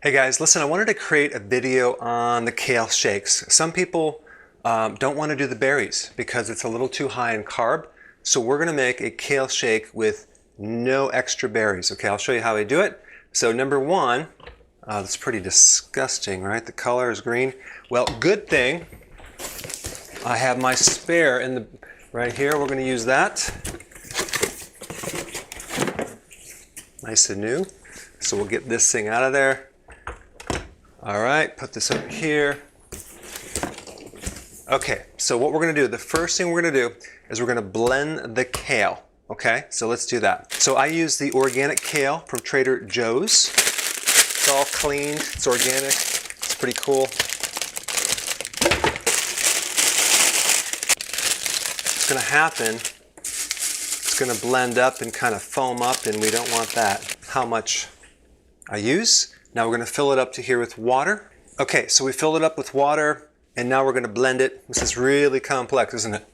Hey guys, listen, I wanted to create a video on the kale shakes. Some people don't want to do the berries because it's a little too high in carb. So we're going to make a kale shake with no extra berries. Okay, I'll show you how I do it. So number one, that's pretty disgusting, right? The color is green. Well, good thing I have my spare in the right here. We're going to use that. Nice and new. So we'll get this thing out of there. All right, put this over here. Okay, so what we're gonna do, the first thing we're gonna do is we're gonna blend the kale, okay? So let's do that. So I use the organic kale from Trader Joe's. It's all cleaned, it's organic, it's pretty cool. What's gonna happen, it's gonna blend up and kind of foam up, and we don't want that. How much I use? Now we're going to fill it up to here with water. Okay, so we filled it up with water, and now we're going to blend it. This is really complex, isn't it?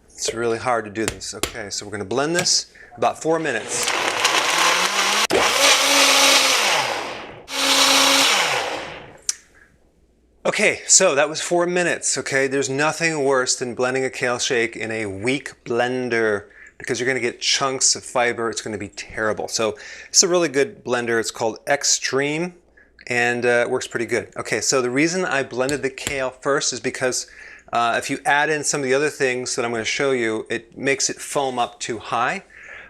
It's really hard to do this. Okay, so we're going to blend this about 4 minutes. Okay, so that was 4 minutes, okay? There's nothing worse than blending a kale shake in a weak blender, because you're going to get chunks of fiber. It's going to be terrible. So it's a really good blender. It's called Extreme, and it works pretty good. Okay, so the reason I blended the kale first is because if you add in some of the other things that I'm going to show you, it makes it foam up too high.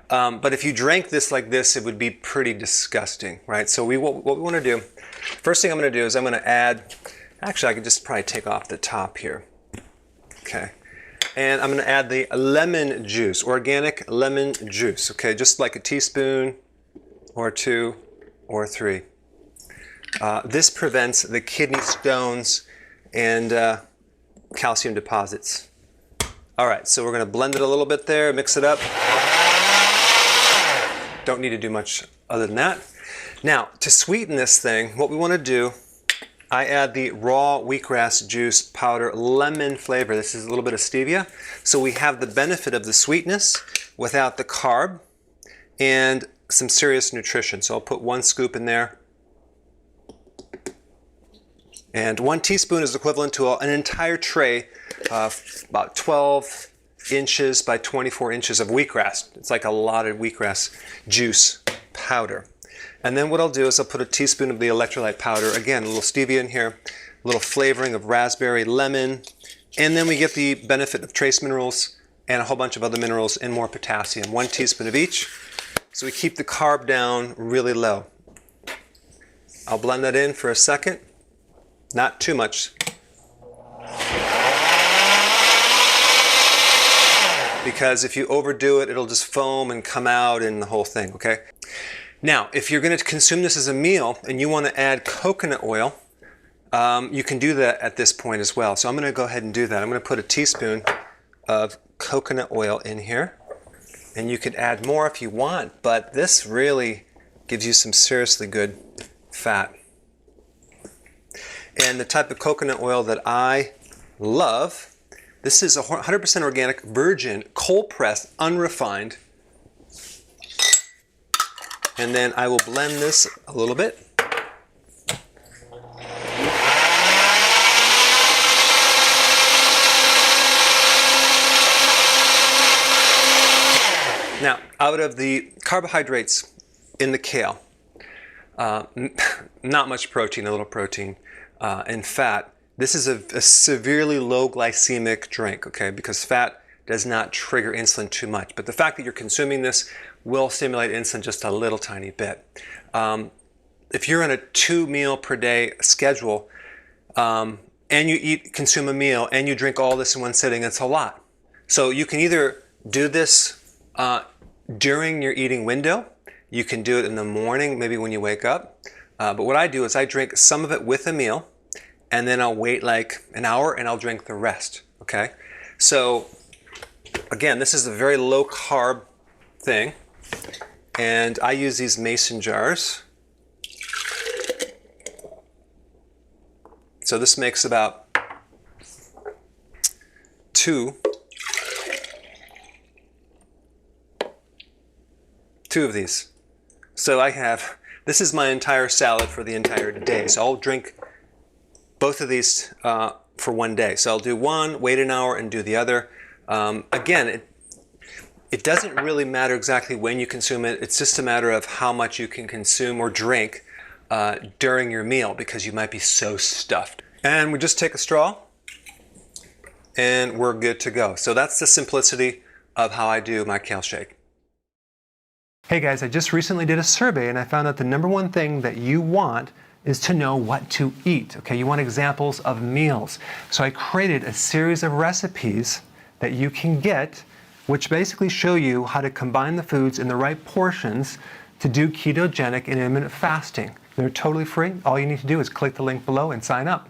But if you drank this like this, it would be pretty disgusting, right? So what we want to do, first thing I'm going to do is I'm going to add, actually I could just probably take off the top here. Okay. And I'm going to add the lemon juice, organic lemon juice, okay, just like a teaspoon or 2 or 3. This prevents the kidney stones and calcium deposits. All right, so we're going to blend it a little bit there, mix it up. Don't need to do much other than that. Now, to sweeten this thing, what we want to do, I add the raw wheatgrass juice powder lemon flavor. This is a little bit of stevia. So we have the benefit of the sweetness without the carb and some serious nutrition. So I'll put 1 scoop in there. And 1 teaspoon is equivalent to an entire tray of about 12 inches by 24 inches of wheatgrass. It's like a lot of wheatgrass juice powder. And then what I'll do is I'll put a teaspoon of the electrolyte powder. Again, a little stevia in here, a little flavoring of raspberry, lemon, and then we get the benefit of trace minerals and a whole bunch of other minerals and more potassium. 1 teaspoon of each. So we keep the carb down really low. I'll blend that in for a second. Not too much. Because if you overdo it, it'll just foam and come out and the whole thing, okay? Now, if you're going to consume this as a meal and you want to add coconut oil, you can do that at this point as well. So I'm going to go ahead and do that. I'm going to put a teaspoon of coconut oil in here. And you could add more if you want, but this really gives you some seriously good fat. And the type of coconut oil that I love, this is 100% organic, virgin, cold-pressed, unrefined. And then I will blend this a little bit. Now, out of the carbohydrates in the kale, not much protein, a little protein, and fat. This is a severely low glycemic drink, okay, because fat does not trigger insulin too much. But the fact that you're consuming this will stimulate insulin just a little tiny bit. If you're on a 2 meal per day schedule and you consume a meal and you drink all this in one sitting, it's a lot. So you can either do this during your eating window. You can do it in the morning, maybe when you wake up. But what I do is I drink some of it with a meal, and then I'll wait like an hour and I'll drink the rest, okay? So again, this is a very low carb thing. And I use these mason jars. So this makes about 2 of these. So I have This is my entire salad for the entire day. So I'll drink both of these for one day. So I'll do one, wait an hour, and do the other. Again, it doesn't really matter exactly when you consume it. It's just a matter of how much you can consume or drink during your meal, because you might be so stuffed. And we just take a straw and we're good to go. So that's the simplicity of how I do my kale shake. Hey guys, I just recently did a survey and I found out the #1 thing that you want is to know what to eat. Okay, you want examples of meals. So I created a series of recipes that you can get, which basically show you how to combine the foods in the right portions to do ketogenic and intermittent fasting. They're totally free. All you need to do is click the link below and sign up.